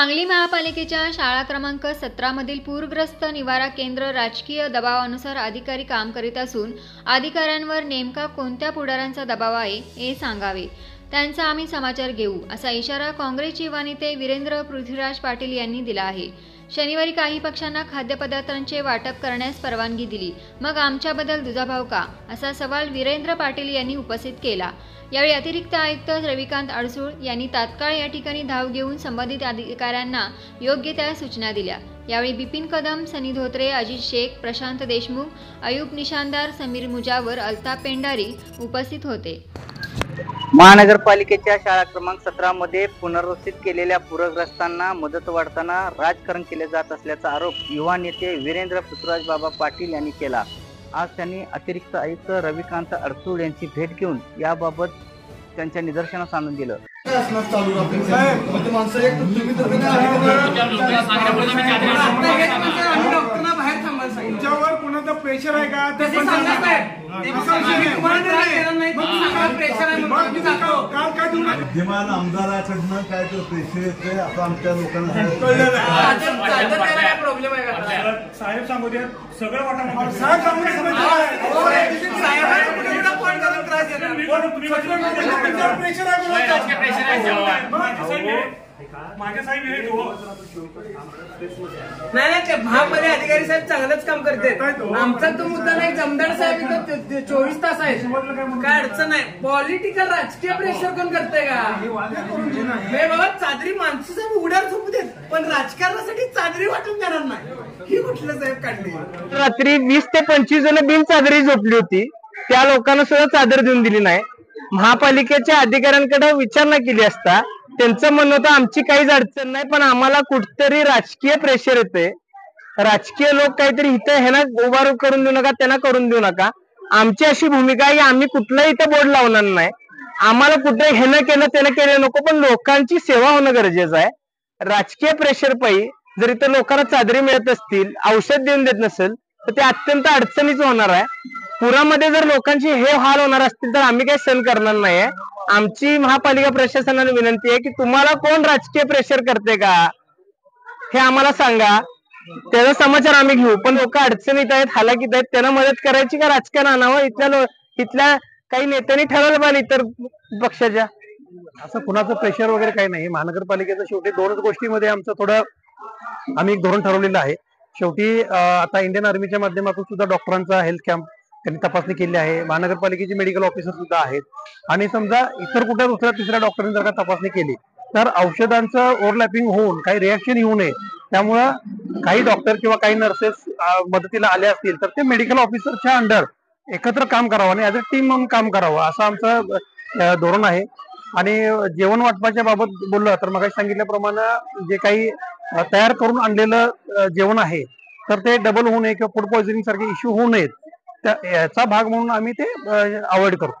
सांगली महापालिकेच्या शाळा क्रमांक 17 मधील पूरग्रस्त निवारा केंद्र राजकीय दबावानुसार अधिकारी काम करीत असून अधिकाऱ्यांवर नेमका कोणत्या पुढाऱ्यांचा दबाव आहे हे सांगावे, त्यांचा आम्ही समाचार घेऊ, असा इशारा काँग्रेस युवा नेते वीरेंद्र पृथ्वीराज पाटील यांनी दिला आहे। शनिवारी काही पक्षांना खाद्यपदार्थांचे वाटप करण्यास परवानगी दिली, मग आमच्याबद्दल दुजाभाव का, असा सवाल वीरेंद्र पाटील यांनी उपस्थित केला। यावेळी अतिरिक्त आयुक्त रविकांत अडसूळ यांनी तात्काळ या ठिकाणी धाव घेऊन संबंधित अधिकाऱ्यांना योग्य त्या सूचना दिल्या। यावेळी बिपिन कदम, सनी धोत्रे, अजित शेख, प्रशांत देशमुख, अयूब निशानदार, समीर मुजावर, अल्ताफ पेंढारी उपस्थित होते। महानगरपालिकेच्या शाळा क्रमांक 17 मध्ये पुनर्वसित केलेल्या पूरग्रस्तांना मदत वाढताना राजकारण केले जात असल्याचा आरोप युवा नेते वीरेंद्र पृथ्वीराज बाबा पाटील यांनी केला। आज त्यांनी अतिरिक्त आयुक्त रविकांत अडसूळ यांची भेट घेऊन याबाबत त्यांच्या निदर्शनास आणून दिलं। प्रेशर आहे का विद्यमान आमदाराकडनं काय तो प्रेशर येतोय असं आमच्या लोकांना प्रॉब्लेम आहे का साहेब सांगू द्या सगळं वाटा नाही भागमध्ये अधिकारी साहेब चांगलंच काम करते। आमचा तो मुद्दा नाही, जमदार साहेब इथं 24 तास आहे, काय अडचण नाही। पॉलिटिकल राजकीय प्रेशर कोण करते का? हे बाबा चादरी माणसं साहेब उघड्यावर झोपू देत, पण राजकारणासाठी चादरी वाटून देणार नाही, ही कुठलं साहेब काढली? रात्री 20 ते 25 जण बिन चादरी झोपली होती, त्या लोकांना सुद्धा चादर देऊन दिली नाही। महापालिकेच्या अधिकाऱ्यांकडे विचारणा केली असता त्यांचं म्हणणं होतं आमची काहीच अडचण नाही, पण आम्हाला कुठतरी राजकीय प्रेशर येते। राजकीय लोक काहीतरी इथं ह्यांना उभारू करून देऊ नका, त्यांना करून देऊ नका। आमची अशी भूमिका आहे की आम्ही कुठलाही इथं बोर्ड लावणार नाही, आम्हाला कुठे ह्यानं केलं त्यानं केलं नको, पण लोकांची सेवा होणं गरजेचं आहे। राजकीय प्रेशर पायी जर इथं लोकांना चादरी मिळत असतील, औषध देऊन देत नसेल तर ते अत्यंत अडचणीच होणार आहे। पुरामध्ये जर लोकांची हे हाल होणार असतील तर आम्ही काही सहन करणार नाहीये। आमची महापालिका प्रशासनाला विनंती आहे की तुम्हाला कोण राजकीय प्रेशर करते का हे आम्हाला सांगा, त्याचा समाचार आम्ही घेऊ। पण लोक अडचणीत आहेत, हालाकीत आहेत, त्यांना मदत करायची का राजकारण आणावं? इथल्या काही नेत्यांनी ठरवलं पाहिजे इतर पक्षाच्या। असं कुणाचं प्रेशर वगैरे काही नाही। महानगरपालिकेचं शेवटी दोनच गोष्टीमध्ये आमचं थोडं आम्ही एक धोरण ठरवलेलं आहे। शेवटी आता इंडियन आर्मीच्या माध्यमातून सुद्धा डॉक्टरांचा हेल्थ कॅम्प त्यांनी तपासणी केली आहे। महानगरपालिकेचे मेडिकल ऑफिसर सुद्धा आहेत, आणि समजा इतर कुठल्या दुसऱ्या तिसऱ्या डॉक्टरांनी जर का तपासणी केली तर औषधांचं ओव्हरलॅपिंग होऊन काही रिॲक्शन येऊ नये, त्यामुळं काही डॉक्टर किंवा काही नर्सेस मदतीला आले असतील तर ते मेडिकल ऑफिसरच्या अंडर एकत्र काम करावं आणि ॲज अ टीम म्हणून काम करावं, असं आमचं धोरण आहे। आणि जेवण वाटपाच्या बाबत बोललं तर मग सांगितल्याप्रमाणे जे काही तयार करून आणलेलं जेवण आहे तर ते डबल होऊ नये किंवा फूड पॉयझनिंग सारखे इश्यू होऊ नयेत, याचा भाग म्हणून आम्ही ते अवॉइड करतो।